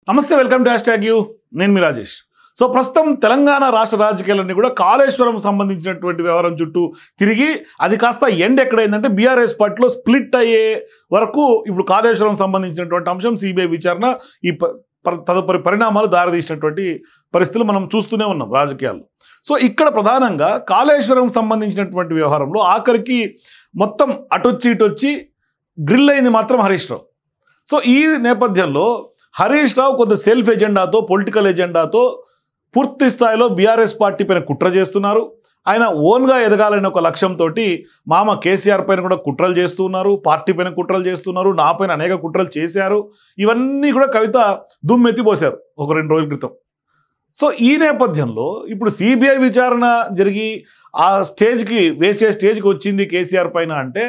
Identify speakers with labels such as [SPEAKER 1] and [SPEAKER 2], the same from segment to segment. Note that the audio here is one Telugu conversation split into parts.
[SPEAKER 1] నమస్తే, వెల్కమ్ టు #యూ. నేను మీ రాజేష్. సో ప్రస్తుతం తెలంగాణ రాష్ట్ర రాజకీయాలన్నీ కూడా కాళేశ్వరం సంబంధించినటువంటి వ్యవహారం చుట్టూ తిరిగి అది కాస్త ఎండ్ ఎక్కడైందంటే బీఆర్ఎస్ పార్టీలో స్ప్లిట్ అయ్యే వరకు ఇప్పుడు కాళేశ్వరం సంబంధించినటువంటి అంశం సిబిఐ విచారణ ఈ తదుపరి పరిణామాలు దారితీసినటువంటి పరిస్థితులు మనం చూస్తూనే ఉన్నాం రాజకీయాల్లో. సో ఇక్కడ ప్రధానంగా కాళేశ్వరం సంబంధించినటువంటి వ్యవహారంలో ఆఖరికి మొత్తం అటొచ్చి ఇటొచ్చి డ్రిల్ అయింది మాత్రం హరీష్ రావు. సో ఈ నేపథ్యంలో హరీష్ రావు కొంత సెల్ఫ్ ఎజెండాతో, పొలిటికల్ ఎజెండాతో పూర్తి స్థాయిలో బీఆర్ఎస్ పార్టీ పైన కుట్ర చేస్తున్నారు. ఆయన ఓన్గా ఎదగాలనే ఒక లక్ష్యంతో మామ కేసీఆర్ పైన కూడా కుట్రలు చేస్తున్నారు, పార్టీ పైన కుట్రలు చేస్తున్నారు, నా పైన అనేక కుట్రలు చేశారు. ఇవన్నీ కూడా కవిత దుమ్మెత్తిపోశారు ఒక 2 రోజుల క్రితం. సో ఈ నేపథ్యంలో ఇప్పుడు సిబిఐ విచారణ జరిగి ఆ స్టేజ్కి వచ్చింది కేసీఆర్ పైన అంటే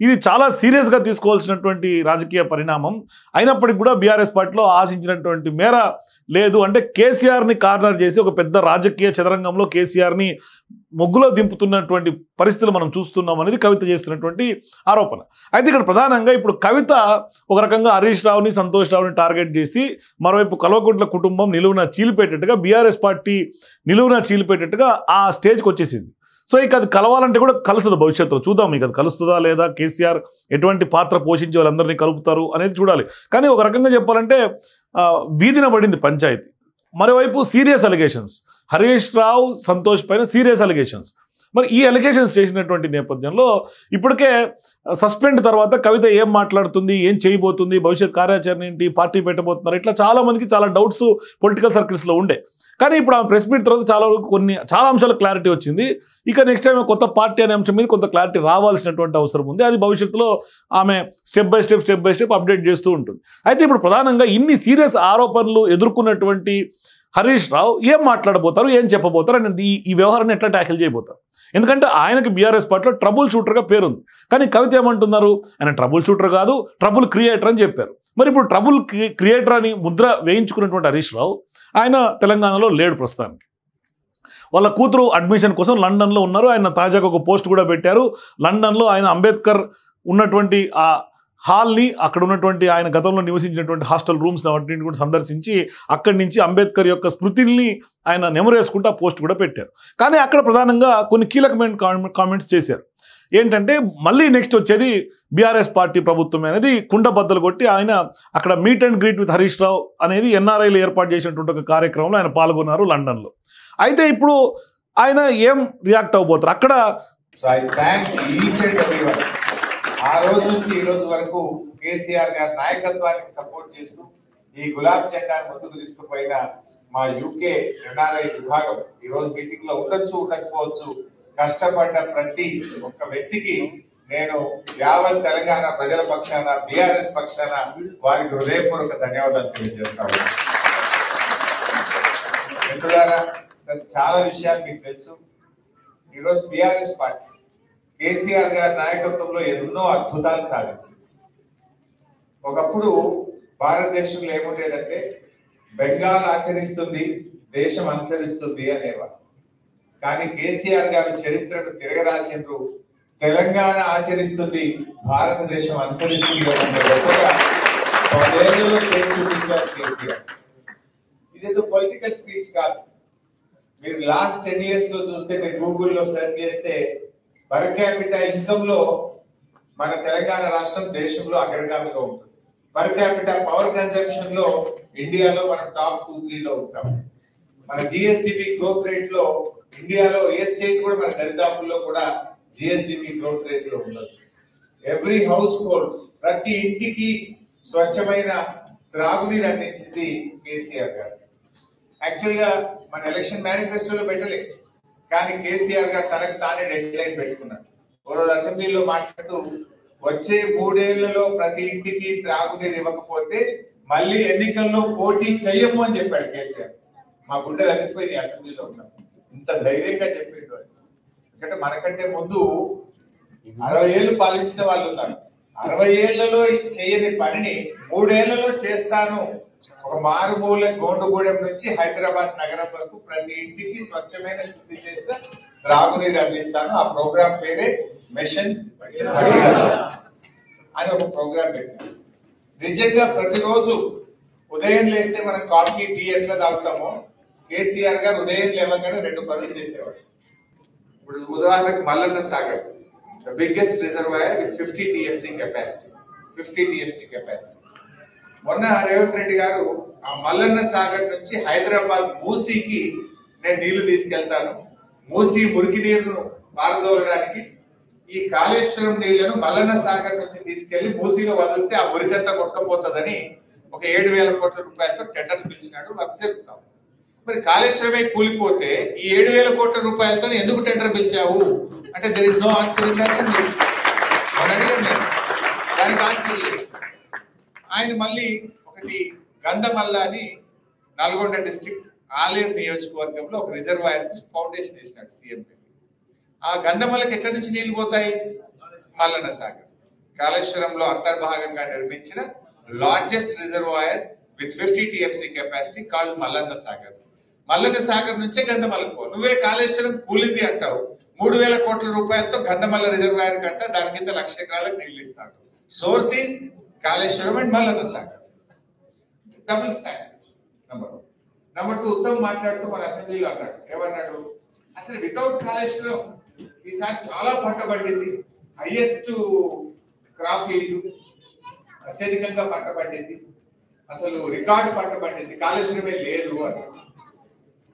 [SPEAKER 1] ఇది చాలా సీరియస్గా తీసుకోవాల్సినటువంటి రాజకీయ పరిణామం. అయినప్పటికీ కూడా బీఆర్ఎస్ పార్టీలో ఆశించినటువంటి మేర లేదు. అంటే కేసీఆర్ని కార్నర్ చేసి ఒక పెద్ద రాజకీయ చదరంగంలో కేసీఆర్ని మొగ్గులో దింపుతున్నటువంటి పరిస్థితులు మనం చూస్తున్నాం అనేది కవిత చేస్తున్నటువంటి ఆరోపణ. అయితే ఇక్కడ ప్రధానంగా ఇప్పుడు కవిత ఒక రకంగా హరీష్ రావుని, సంతోష్ రావుని టార్గెట్ చేసి మరోవైపు కల్వకుంట్ల కుటుంబం నిలువున చీలిపెట్టేట్టుగా, బీఆర్ఎస్ పార్టీ నిలువున చీలిపెట్టేట్టుగా ఆ స్టేజ్కి వచ్చేసింది. సో ఇక అది కలవాలంటే కూడా కలుస్తుంది భవిష్యత్తులో. చూద్దాం ఇక అది కలుస్తుందా లేదా, కేసీఆర్ ఎటువంటి పాత్ర పోషించి వాళ్ళందరినీ కలుపుతారు అనేది చూడాలి. కానీ ఒక రకంగా చెప్పాలంటే వీధిన పడింది పంచాయతీ. మరోవైపు సీరియస్ అలిగేషన్స్, హరీష్ రావు, సంతోష్ పైన సీరియస్ అలిగేషన్స్. మరి ఈ అలిగేషన్స్ చేసినటువంటి నేపథ్యంలో ఇప్పటికే సస్పెండ్ తర్వాత కవిత ఏం మాట్లాడుతుంది, ఏం చేయబోతుంది, భవిష్యత్ కార్యాచరణ ఏంటి, పార్టీ పెట్టబోతున్నారు, ఇట్లా చాలా మందికి చాలా డౌట్స్ పొలిటికల్ సర్కిల్స్లో ఉండే. కానీ ఇప్పుడు ఆ ప్రెస్ మీట్ తర్వాత చాలా అంశాల క్లారిటీ వచ్చింది. ఇక నెక్స్ట్ టైం కొత్త పార్టీ అనే అంశం మీద కొంత క్లారిటీ రావాల్సినటువంటి అవసరం ఉంది. అది భవిష్యత్తులో ఆమె స్టెప్ బై స్టెప్ అప్డేట్ చేస్తూ ఉంటుంది. అయితే ఇప్పుడు ప్రధానంగా ఇన్ని సీరియస్ ఆరోపణలు ఎదుర్కొన్నటువంటి హరీష్ రావు ఏం మాట్లాడబోతారు, ఏం చెప్పబోతారు అనేది ఈ వ్యవహారాన్ని ఎట్లా ట్యాకిల్ చేయబోతారు. ఎందుకంటే ఆయనకి బీఆర్ఎస్ పార్టీలో ట్రబుల్ షూటర్గా పేరుంది. కానీ కవిత ఏమంటున్నారు, ఆయన ట్రబుల్ షూటర్ కాదు, ట్రబుల్ క్రియేటర్ అని చెప్పారు. మరి ఇప్పుడు ట్రబుల్ క్రియేటర్ అని ముద్ర వేయించుకున్నటువంటి హరీష్ రావు ఆయన తెలంగాణలో లేడు ప్రస్తుతానికి. వాళ్ళ కూతురు అడ్మిషన్ కోసం లండన్లో ఉన్నారు. ఆయన తాజాగా ఒక పోస్ట్ కూడా పెట్టారు. లండన్లో ఆయన అంబేద్కర్ ఉన్నటువంటి ఆ హాల్ని, అక్కడ ఉన్నటువంటి ఆయన గతంలో నివసించినటువంటి హాస్టల్ రూమ్స్ వాటిని కూడా సందర్శించి అక్కడి నుంచి అంబేద్కర్ యొక్క స్మృతిని ఆయన నెమరేసుకుంటూ ఆ పోస్ట్ కూడా పెట్టారు. కానీ అక్కడ ప్రధానంగా కొన్ని కీలకమైన కామెంట్స్ చేశారు. ఏంటంటే మళ్ళీ నెక్స్ట్ వచ్చేది బీఆర్ఎస్ పార్టీ ప్రభుత్వం అనేది కుండబద్దలు కొట్టి ఆయన అక్కడ meet and greet with Harish Rao అనేది ఎన్ఆర్ఐలు ఏర్పాటు చేసినటువంటి ఒక కార్యక్రమంలో ఆయన పాల్గొన్నారు లండన్లో. అయితే ఇప్పుడు ఆయన ఏం రియాక్ట్ అవ్వబోతారు అక్కడ.
[SPEAKER 2] ఆ రోజు నుంచి ఈ రోజు వరకు కేసీఆర్ గారి నాయకత్వానికి సపోర్ట్ చేస్తూ ఈ గులాబ్ జెండాను ముందుకు తీసుకుపోయిన మా యూకే ఎన్ఆర్ఐ విభాగం ఈ రోజు మీటింగ్ లో ఉండొచ్చు, ఉండకపోవచ్చు, కష్టపడ్డ ప్రతి ఒక్క వ్యక్తికి నేను యావత్ తెలంగాణ ప్రజల పక్షాన, బీఆర్ఎస్ పక్షాన వారికి హృదయపూర్వక ధన్యవాదాలు తెలియజేస్తాను. మిత్రులారా, చాలా విషయాలు మీకు తెలుసు. ఈరోజు బీఆర్ఎస్ పార్టీ కేసీఆర్ గారి నాయకత్వంలో ఎన్నో అద్భుతాలు సాధించింది. ఒకప్పుడు భారతదేశంలో ఏముండేదంటే బెంగాల్ ఆచరిస్తుంది, దేశం అనుసరిస్తుంది అనేవారు. కానీ కేసీఆర్ గారు చరిత్రను తిరగరాసిండ్రు, తెలంగాణ ఆచరిస్తుంది, భారతదేశం అనుసరిస్తుంది గొప్పగా 10 ఏళ్లలో చేసి చూపించారు కేసీఆర్. ఇదేదో పొలిటికల్ స్పీచ్ కాదు. మీరు లాస్ట్ 10 years లో చూస్తే, మీరు గూగుల్లో సెర్చ్ చేస్తే పర్ క్యాపిటల్ ఇన్కమ్ లో మన తెలంగాణ రాష్ట్రం దేశంలో అగ్రగామిగా ఉంటుంది. పర్ క్యాపిటల్ పవర్ కన్జంప్షన్ లో ఇండియాలో మనం టాప్ 2-3 ఉంటాం. మన జిఎస్డిపి గ్రోత్ రేట్ లో ఇండియాలో ఏ స్టేట్ కూడా మన దరిదాపుల్లో కూడా జిఎస్డిపి గ్రోత్ రేట్ లో ఉండదు. ఎవ్రీ హౌస్ హోల్డ్, ప్రతి ఇంటికి స్వచ్ఛమైన త్రాగునీరు అందించింది కేసీఆర్ గారు. యాక్చువల్ గా మన ఎలక్షన్ మేనిఫెస్టోలో పెట్టలేదు, కానీ కేసీఆర్ గారు తనకు తానే డెడ్ లైన్ పెట్టుకున్నారు. ఓ రోజు అసెంబ్లీలో మాట్లాడుతూ వచ్చే 3 ఏళ్లలో ప్రతి ఇంటికి త్రాగునీరు ఇవ్వకపోతే మళ్ళీ ఎన్నికల్లో పోటీ చెయ్యము అని చెప్పాడు కేసీఆర్. మా గుండెలు అదిరిపోయింది అసెంబ్లీలో ఉన్నాం, ఇంత ధైర్యంగా చెప్పిండు. ఎందుకంటే మనకంటే ముందు 60 ఏళ్ళు పాలించిన వాళ్ళు ఉన్నారు. 60 ఏళ్లలో చేయని పనిని 3 ఏళ్లలో చేస్తాను. ఒక మారుమూల గోండుగూడెం నుంచి హైదరాబాద్ నగరం వరకు ప్రతి ఇంటికి స్వచ్ఛమైన శుద్ధి చేసిన త్రాగునీరు అందిస్తాను. ఆ ప్రోగ్రాం పేరే మిషన్ అని ఒక ప్రోగ్రాం పెట్టాను. నిజంగా ప్రతిరోజు ఉదయం లేస్తే మనం కాఫీ టీ ఎట్లా తాగుతామో కేసీఆర్ గారు ఉదయం లేవగానే 2 పనులు చేసేవాడు. ఇప్పుడు ఉదాహరణకు Mallanna Sagar, the biggest reservoir with 50 TMC capacity. మొన్న రేవంత్ రెడ్డి గారు ఆ మల్లన్న సాగర్ నుంచి హైదరాబాద్ మూసీకి నేను నీళ్లు తీసుకెళ్తాను, మూసీ మురికి నీరును పారదోలడానికి ఈ కాళేశ్వరం నీళ్లను మల్లన్న సాగర్ నుంచి తీసుకెళ్లి మూసీలో వదిలితే ఆ మురికంతా కొట్టుకపోతుందని ఒక 7,000 కోట్ల రూపాయలతో టెండర్ పిలిచినాడు. వర్క్ జరుపుతాం. మరి కాళేశ్వరమే కూలిపోతే ఈ 7,000 కోట్ల రూపాయలతో ఎందుకు టెండర్ పిలిచావు అంటే there is no answer in assembly. దానికి ఆన్సర్ లేదు. ఆయన మళ్ళీ ఒకటి గంధమల్ల అని నల్గొండ డిస్ట్రిక్ట్ ఆలేరు నియోజకవర్గంలో ఒక రిజర్వాయర్ ఫౌండేషన్ వేసినాడు సీఎం. ఆ గంధమల్లకి ఎక్కడి నుంచి నీళ్లు పోతాయి? మల్లన్న సాగర్. కాళేశ్వరంలో అంతర్భాగంగా నిర్మించిన largest reservoir with 50 TMC capacity called Mallanna Sagar. Mallanna Sagar నుంచే గంధమల్లకు పో. నువ్వే కాళేశ్వరం కూలింది అంటావు. 3,000 కోట్ల రూపాయలతో గంధమల్ల రిజర్వాయర్ కంట దాని కింద 1,00,000 ఎకరాలకు నీళ్లు ఇస్తాడు. Source is Kaleshwaram and Mallanna Sagar. Double standards. Number 2 Uttam మాట్లాడుతూ మన అసెంబ్లీలో అన్నాడు. ఏమన్నాడు? అసలు వితౌట్ కాళేశ్వరం ఈసారి చాలా పంట పండింది, హైయెస్ట్ క్రాప్ ఈల్డ్, అత్యధికంగా పంట పండింది, అసలు రికార్డు పంట పండింది, కాళేశ్వరమే లేదు అని.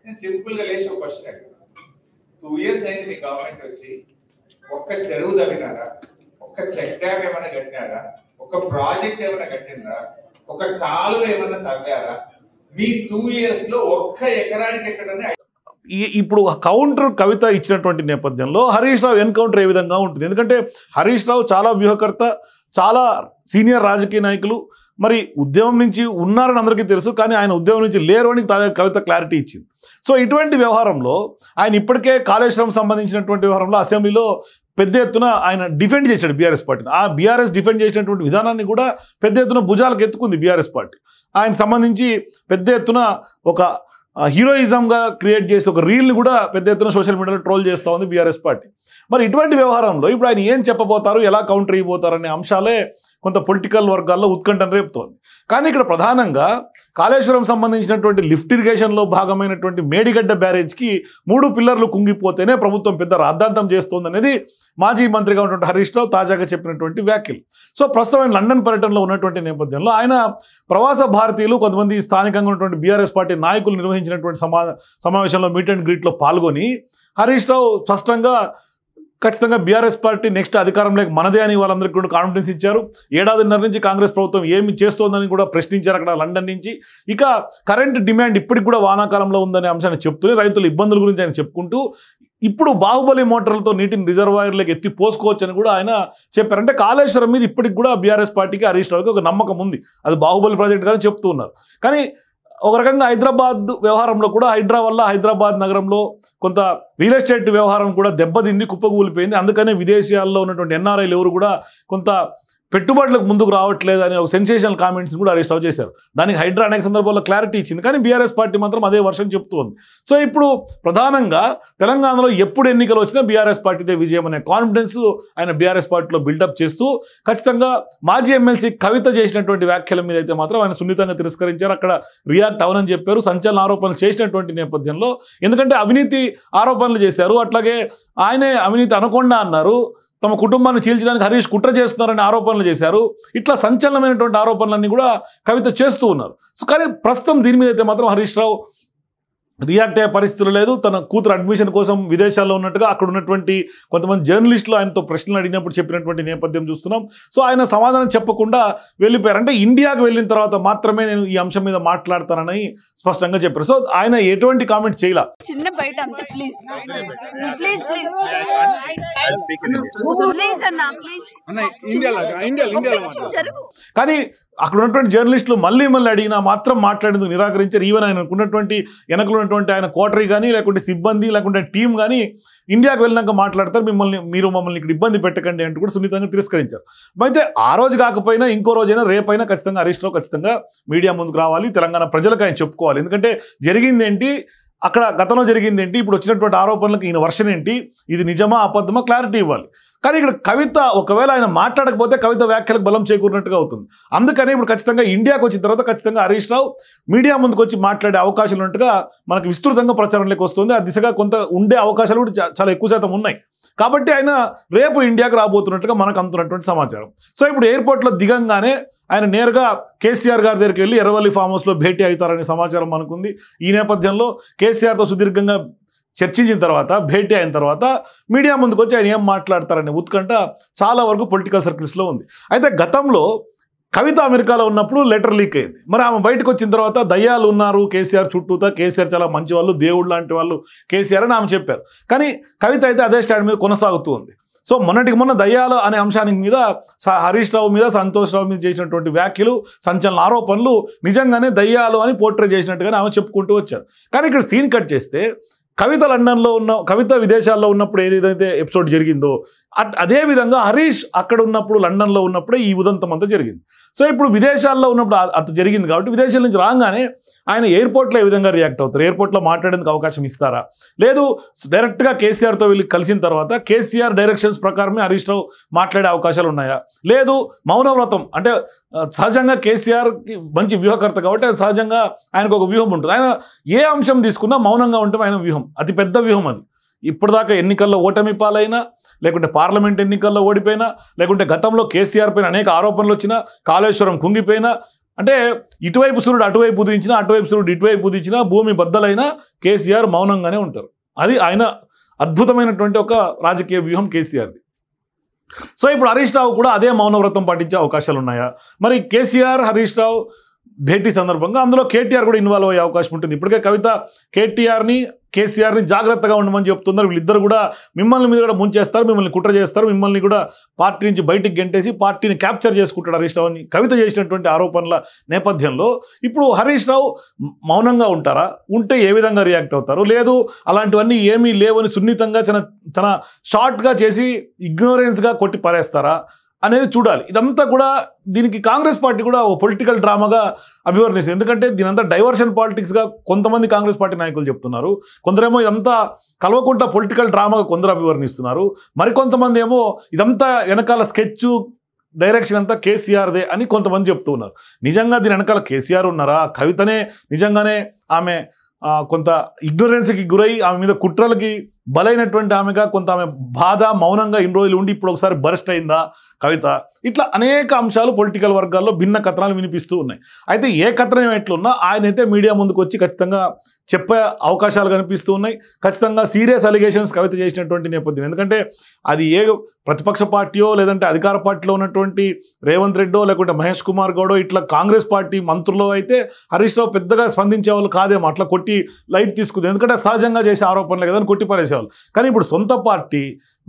[SPEAKER 2] నేను సింపుల్ గా లేచి ఒక క్వశ్చన్ అడిగాను. 2 years అయింది మీ గవర్నమెంట్ వచ్చి, ఒక్క చెరువు తవ్వినారా? ఒక్క చెక్ డ్యామ్ ఏమైనా కట్టినారా? ఒక ప్రాజెక్ట్ ఏమైనా కట్టినరా? ఒక కాలువ ఏమైనా తవ్వారా? మీ 2 years లో ఒక్క ఎకరానికి ఎక్కడనే.
[SPEAKER 1] ఇప్పుడు కౌంటర్ కవిత ఇచ్చినటువంటి నేపథ్యంలో హరీష్ రావు ఎన్కౌంటర్ ఏ విధంగా ఉంటుంది? ఎందుకంటే హరీష్ రావు చాలా వ్యూహకర్త, చాలా సీనియర్ రాజకీయ నాయకులు, మరి ఉద్యమం నుంచి ఉన్నారని అందరికీ తెలుసు, కానీ ఆయన ఉద్యమం నుంచి లేరు అని కవిత క్లారిటీ ఇచ్చింది. సో ఇటువంటి వ్యవహారంలో ఆయన ఇప్పటికే కాళేశ్వరం సంబంధించినటువంటి వ్యవహారంలో అసెంబ్లీలో పెద్ద ఎత్తున ఆయన డిఫెండ్ చేశాడు బీఆర్ఎస్ పార్టీని. ఆ బీఆర్ఎస్ డిఫెండ్ చేసినటువంటి విధానాన్ని కూడా పెద్ద ఎత్తున భుజాలకు ఎత్తుకుంది బీఆర్ఎస్ పార్టీ. ఆయన సంబంధించి పెద్ద ఎత్తున ఒక హీరోయిజంగా క్రియేట్ చేసి ఒక రీల్ని కూడా పెద్ద ఎత్తున సోషల్ మీడియాలో ట్రోల్ చేస్తూ ఉంది బీఆర్ఎస్ పార్టీ. మరి ఇటువంటి వ్యవహారంలో ఇప్పుడు ఆయన ఏం చెప్పబోతారు, ఎలా కౌంటర్ ఇవ్వబోతారు అనే అంశాలే కొంత పొలిటికల్ వర్గాల్లో ఉత్కంఠను రేపుతోంది. కానీ ఇక్కడ ప్రధానంగా కాళేశ్వరం సంబంధించినటువంటి లిఫ్ట్ ఇరిగేషన్లో భాగమైనటువంటి మేడిగడ్డ బ్యారేజ్కి 3 పిల్లర్లు కుంగిపోతేనే ప్రభుత్వం పెద్ద రాద్ధాంతం చేస్తోందనేది మాజీ మంత్రిగా ఉన్నటువంటి హరీష్ రావు తాజాగా చెప్పినటువంటి వ్యాఖ్యలు. సో ప్రస్తుతం ఆయన లండన్ పర్యటనలో ఉన్నటువంటి నేపథ్యంలో ఆయన ప్రవాస భారతీయులు కొంతమంది స్థానికంగా ఉన్నటువంటి బీఆర్ఎస్ పార్టీ నాయకులు నిర్వహించినటువంటి సమావేశంలో మీట్ అండ్ గ్రీట్లో పాల్గొని హరీష్ రావు స్పష్టంగా ఖచ్చితంగా బీఆర్ఎస్ పార్టీ నెక్స్ట్ అధికారంలోకి మనదే అని వాళ్ళందరికీ కూడా కాన్ఫిడెన్స్ ఇచ్చారు. 1.5 ఏళ్ల నుంచి కాంగ్రెస్ ప్రభుత్వం ఏమి చేస్తోందని కూడా ప్రశ్నించారు అక్కడ లండన్ నుంచి. ఇక కరెంట్ డిమాండ్ ఇప్పటికి కూడా వానాకాలంలో ఉందనే అంశాన్ని చెప్తూనే రైతుల ఇబ్బందుల గురించి ఆయన చెప్పుకుంటూ ఇప్పుడు బాహుబలి మోటార్లతో నీటిని రిజర్వాయర్లోకి ఎత్తి పోసుకోవచ్చని కూడా ఆయన చెప్పారు. అంటే కాళేశ్వరం మీద ఇప్పటికి కూడా బీఆర్ఎస్ పార్టీకి హరీష్ రావుకి ఒక నమ్మకం ఉంది, అది బాహుబలి ప్రాజెక్ట్ కానీ చెప్తూ ఉన్నారు. కానీ ఒక రకంగా హైదరాబాద్ వ్యవహారంలో కూడా హైడ్రా వల్ల హైదరాబాద్ నగరంలో కొంత రియల్ ఎస్టేట్ వ్యవహారం కూడా దెబ్బతింది, కుప్పకూలిపోయింది. అందుకనే విదేశీయాల్లో ఉన్నటువంటి ఎన్ఆర్ఐలు ఎవరు కూడా కొంత పెట్టుబడులకు ముందుకు రావట్లేదు అనే ఒక సెన్సేషనల్ కామెంట్స్ కూడా హరీష్ రావు చేశారు. దానికి హైడ్రా అనేక సందర్భాల్లో క్లారిటీ ఇచ్చింది, కానీ బీఆర్ఎస్ పార్టీ మాత్రం అదే వర్షం చెప్తూ ఉంది. సో ఇప్పుడు ప్రధానంగా తెలంగాణలో ఎప్పుడు ఎన్నికలు వచ్చినా బీఆర్ఎస్ పార్టీదే విజయం అనే కాన్ఫిడెన్స్ ఆయన బీఆర్ఎస్ పార్టీలో బిల్డప్ చేస్తూ ఖచ్చితంగా మాజీ ఎమ్మెల్సీ కవిత చేసినటువంటి వ్యాఖ్యల మీద అయితే మాత్రం ఆయన సున్నితంగా తిరస్కరించారు. అక్కడ రియాక్ట్ అవనని చెప్పారు. సంచలన ఆరోపణలు చేసినటువంటి నేపథ్యంలో, ఎందుకంటే అవినీతి ఆరోపణలు చేశారు, అట్లాగే ఆయనే అవినీతి అనకుండా అన్నారు, తమ కుటుంబాన్ని చీల్చడానికి హరీష్ కుట్ర చేస్తున్నారని ఆరోపణలు చేశారు. ఇట్లా సంచలనమైనటువంటి ఆరోపణలన్నీ కూడా కవిత చేస్తూ ఉన్నారు. సో కానీ ప్రస్తుతం దీని మీద అయితే మాత్రం హరీష్ రావు రియాక్ట్ అయ్యే పరిస్థితులు లేదు. తన కూతురు అడ్మిషన్ కోసం విదేశాల్లో ఉన్నట్టుగా అక్కడ ఉన్నటువంటి కొంతమంది జర్నలిస్టులు ఆయనతో ప్రశ్నలు అడిగినప్పుడు చెప్పినటువంటి నేపథ్యం చూస్తున్నాం. సో ఆయన సమాధానం చెప్పకుండా వెళ్ళిపోయారు. అంటే ఇండియాకు వెళ్ళిన తర్వాత మాత్రమే నేను ఈ అంశం మీద మాట్లాడతానని స్పష్టంగా చెప్పారు. సో ఆయన ఎటువంటి కామెంట్ చేయలే.
[SPEAKER 3] చిన్న బయట అంతే ప్లీజ్ ప్లీజ్ ప్లీజ్ ప్లీజ్ అన్నా ప్లీజ్.
[SPEAKER 1] కానీ అక్కడ ఉన్నటువంటి జర్నలిస్టులు మళ్ళీ అడిగినా మాత్రం మాట్లాడేందుకు నిరాకరించారు. ఈవెన్ ఆయన ఉన్నటువంటి వెనకలు ఉన్నటువంటి ఆయన కోటరీ కానీ లేకుంటే సిబ్బంది లేకుంటే టీం కానీ ఇండియాకు వెళ్ళినాక మాట్లాడతారు, మీరు మమ్మల్ని ఇక్కడ ఇబ్బంది పెట్టకండి అంటూ కూడా సున్నితంగా తిరస్కరించారు. అయితే ఆ రోజు కాకపోయినా ఇంకో రోజైనా రేపైనా ఖచ్చితంగా హరీష్ రావు ఖచ్చితంగా మీడియా ముందుకు రావాలి, తెలంగాణ ప్రజలకు ఆయన చెప్పుకోవాలి. ఎందుకంటే జరిగింది ఏంటి, అక్కడ గతంలో జరిగింది ఏంటి, ఇప్పుడు వచ్చినటువంటి ఆరోపణలకు ఈయన వర్షన్ ఏంటి, ఇది నిజమా అబద్ధమా క్లారిటీ ఇవ్వాలి. కానీ ఇక్కడ కవిత ఒకవేళ ఆయన మాట్లాడకపోతే కవిత వ్యాఖ్యలకు బలం చేకూరినట్టుగా అవుతుంది. అందుకని ఇప్పుడు ఖచ్చితంగా ఇండియాకి వచ్చిన తర్వాత ఖచ్చితంగా హరీష్ రావు మీడియా ముందుకు వచ్చి మాట్లాడే అవకాశాలు ఉన్నట్టుగా మనకు విస్తృతంగా ప్రచారంలోకి వస్తుంది. ఆ దిశగా కొంత ఉండే అవకాశాలు కూడా చాలా ఎక్కువ శాతం ఉన్నాయి. కాబట్టి ఆయన రేపు ఇండియాకు రాబోతున్నట్టుగా మనకు అందుతున్నటువంటి సమాచారం. సో ఇప్పుడు ఎయిర్పోర్ట్లో దిగంగానే ఆయన నేరుగా కేసీఆర్ గారి దగ్గరికి వెళ్ళి ఎర్రవల్లి ఫామ్ హౌస్లో భేటీ అవుతారనే సమాచారం మనకుంది. ఈ నేపథ్యంలో కేసీఆర్తో సుదీర్ఘంగా చర్చించిన తర్వాత భేటీ అయిన తర్వాత మీడియా ముందుకు వచ్చి ఆయన ఏం మాట్లాడతారనే ఉత్కంఠ చాలా వరకు పొలిటికల్ సర్కిల్స్లో ఉంది. అయితే గతంలో కవిత అమెరికాలో ఉన్నప్పుడు లెటర్ లీక్ అయింది. మరి ఆమె బయటకు వచ్చిన తర్వాత దయ్యాలు ఉన్నారు కేసీఆర్ చుట్టూతా, కేసీఆర్ చాలా మంచి వాళ్ళు, దేవుడు లాంటి వాళ్ళు కేసీఆర్ అని ఆమె చెప్పారు. కానీ కవిత అయితే అదే స్టాండ్ మీద కొనసాగుతూ ఉంది. సో మొన్నటికి మొన్న దయ్యాలు అనే అంశానికి మీద హరీష్ రావు మీద, సంతోష్ రావు మీద చేసినటువంటి వ్యాఖ్యలు, సంచలన ఆరోపణలు నిజంగానే దయ్యాలు అని పోర్ట్రే చేసినట్టుగానే ఆమె చెప్పుకుంటూ వచ్చారు. కానీ ఇక్కడ సీన్ కట్ చేస్తే కవిత విదేశాల్లో ఉన్నప్పుడు ఏదైతే ఎపిసోడ్ జరిగిందో అదే విధంగా హరీష్ అక్కడ ఉన్నప్పుడు లండన్లో ఉన్నప్పుడే ఈ ఉదంతం అంతా జరిగింది. సో ఇప్పుడు విదేశాల్లో ఉన్నప్పుడు అంత జరిగింది కాబట్టి విదేశాల నుంచి రాగానే ఆయన ఎయిర్పోర్ట్లో ఏ విధంగా రియాక్ట్ అవుతారు, ఎయిర్పోర్ట్లో మాట్లాడేందుకు అవకాశం ఇస్తారా, లేదు డైరెక్ట్గా కేసీఆర్తో వెళ్ళి కలిసిన తర్వాత కేసీఆర్ డైరెక్షన్స్ ప్రకారమే హరీష్ రావు మాట్లాడే అవకాశాలు ఉన్నాయా, లేదు మౌనవ్రతం అంటే సహజంగా కేసీఆర్కి మంచి వ్యూహకర్త కాబట్టి సహజంగా ఆయనకు ఒక వ్యూహం ఉంటుంది. ఆయన ఏ అంశం తీసుకున్నా మౌనంగా ఉంటే ఆయన వ్యూహం అతి పెద్ద వ్యూహం అది. ఇప్పటిదాకా ఎన్నికల్లో ఓటమి పాలైనా, లేకుంటే పార్లమెంట్ ఎన్నికల్లో ఓడిపోయినా, లేకుంటే గతంలో కేసీఆర్ పైన అనేక ఆరోపణలు వచ్చినా, కాళేశ్వరం కుంగిపోయినా, అంటే ఇటువైపు సూర్యుడు అటువైపు ఉదించినా, అటువైపు సూర్యుడు ఇటువైపు ఉదించినా, భూమి బద్దలైనా కేసీఆర్ మౌనంగానే ఉంటారు. అది ఆయన అద్భుతమైనటువంటి ఒక రాజకీయ వ్యూహం కేసీఆర్ది. సో ఇప్పుడు హరీష్ రావు కూడా అదే మౌనవ్రతం పాటించే అవకాశాలు ఉన్నాయా? మరి కేసీఆర్ హరీష్ రావు భేటీ సందర్భంగా అందులో కేటీఆర్ కూడా ఇన్వాల్వ్ అయ్యే అవకాశం ఉంటుంది. ఇప్పటికే కవిత కేసీఆర్ని జాగ్రత్తగా ఉండమని చెప్తున్నారు. వీళ్ళిద్దరు కూడా మిమ్మల్ని మీద కూడా ముంచేస్తారు, మిమ్మల్ని కుట్ర చేస్తారు, మిమ్మల్ని కూడా పార్టీ నుంచి బయటికి గెంటేసి పార్టీని క్యాప్చర్ చేసుకుంటాడు హరీష్ రావు అని కవిత చేసినటువంటి ఆరోపణల నేపథ్యంలో ఇప్పుడు హరీష్ రావు మౌనంగా ఉంటారా, ఉంటే ఏ విధంగా రియాక్ట్ అవుతారు, లేదు అలాంటివన్నీ ఏమీ లేవని సున్నితంగా తన షార్ట్గా చేసి ఇగ్నోరెన్స్గా కొట్టి పారేస్తారా అనేది చూడాలి. ఇదంతా కూడా దీనికి కాంగ్రెస్ పార్టీ కూడా ఓ పొలిటికల్ డ్రామాగా అభివర్ణిస్తుంది. ఎందుకంటే దీనంతా డైవర్షన్ పాలిటిక్స్గా కొంతమంది కాంగ్రెస్ పార్టీ నాయకులు చెప్తున్నారు, కొందరేమో ఇదంతా కలవకుండా పొలిటికల్ డ్రామాగా కొందరు అభివర్ణిస్తున్నారు, మరికొంతమంది ఏమో ఇదంతా వెనకాల స్కెచ్ డైరెక్షన్ అంతా కేసీఆర్దే అని కొంతమంది చెప్తూ ఉన్నారు. నిజంగా దీని వెనకాల కేసీఆర్ ఉన్నారా, కవితనే నిజంగానే ఆమె కొంత ఇగ్నోరెన్స్కి గురై ఆమె మీద కుట్రలకి బలైనటువంటి ఆమెగా కొంత ఆమె బాధ మౌనంగా ఇన్ని రోజులు ఉండి ఇప్పుడు ఒకసారి బరస్ట్ అయిందా కవిత, ఇట్లా అనేక అంశాలు పొలిటికల్ వర్గాల్లో భిన్న కథనాలు వినిపిస్తూ ఉన్నాయి. అయితే ఏ కథనం ఎట్లున్నా ఆయనైతే మీడియా ముందుకు వచ్చి ఖచ్చితంగా చెప్పే అవకాశాలు కనిపిస్తూ ఉన్నాయి. ఖచ్చితంగా సీరియస్ అలిగేషన్స్ కవిత చేసినటువంటి నేపథ్యం. ఎందుకంటే అది ఏ ప్రతిపక్ష పార్టీయో లేదంటే అధికార పార్టీలో ఉన్నటువంటి రేవంత్ రెడ్డో లేకుంటే మహేష్ కుమార్ గౌడో ఇట్లా కాంగ్రెస్ పార్టీ మంత్రులు అయితే హరీష్ రావు పెద్దగా స్పందించే వాళ్ళు కాదేమో, అట్లా కొట్టి లైట్ తీసుకుంది. ఎందుకంటే సహజంగా చేసే ఆరోపణలు కదని కొట్టి పారేసేవాళ్ళు. కానీ ఇప్పుడు సొంత పార్టీ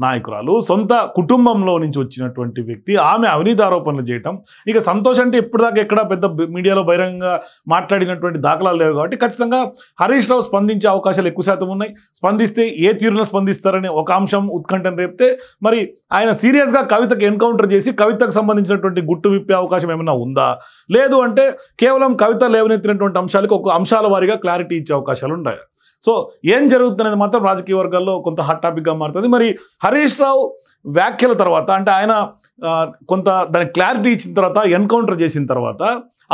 [SPEAKER 1] నాయకురాలు, సొంత కుటుంబంలో నుంచి వచ్చినటువంటి వ్యక్తి, ఆమె అవినీతి ఆరోపణలు చేయటం, ఇక సంతోష్ అంటే ఇప్పటిదాకా ఎక్కడ పెద్ద మీడియాలో బహిరంగంగా మాట్లాడినటువంటి దాఖలాలు లేవు కాబట్టి ఖచ్చితంగా హరీష్ రావు స్పందించే అవకాశాలు ఎక్కువ శాతం ఉన్నాయి. స్పందిస్తే ఏ తీరులో స్పందిస్తారనే ఒక అంశం ఉత్కంఠను రేపితే మరి ఆయన సీరియస్గా కవితకు ఎన్కౌంటర్ చేసి కవితకు సంబంధించినటువంటి గుట్టు విప్పే అవకాశం ఏమైనా ఉందా, లేదు అంటే కేవలం కవిత లేవనెత్తినటువంటి అంశాలకు ఒక అంశాల వారీగా క్లారిటీ ఇచ్చే అవకాశాలు ఉంటాయి. సో ఏం జరుగుతుందనేది మాత్రం రాజకీయ వర్గాల్లో కొంత హాట్ టాపిక్గా మారుతుంది. మరి హరీష్ రావు వ్యాఖ్యల తర్వాత అంటే ఆయన కొంత దానికి క్లారిటీ ఇచ్చిన తర్వాత, ఎన్కౌంటర్ చేసిన తర్వాత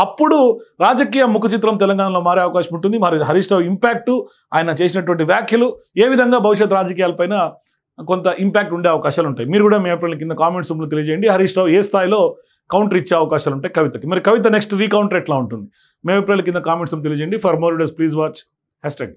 [SPEAKER 1] అప్పుడు రాజకీయ ముఖ చిత్రం తెలంగాణలో మారే అవకాశం ఉంటుంది. మరి హరీష్ రావు ఇంపాక్టు, ఆయన చేసినటువంటి వ్యాఖ్యలు ఏ విధంగా భవిష్యత్ రాజకీయాలపైన కొంత ఇంపాక్ట్ ఉండే అవకాశాలు ఉంటాయి. మీరు కూడా మీ అభిప్రాయాల కింద కామెంట్స్ రూపంలో తెలియజేయండి. హరీష్ రావు ఏ స్థాయిలో కౌంటర్ ఇచ్చే అవకాశాలు ఉంటాయి కవితకి, మరి కవిత నెక్స్ట్ రీకౌంటర్ ఎట్లా ఉంటుంది మీ అభిప్రాయాల కింద కామెంట్స్ తెలియజేయండి. For more videos please watch #.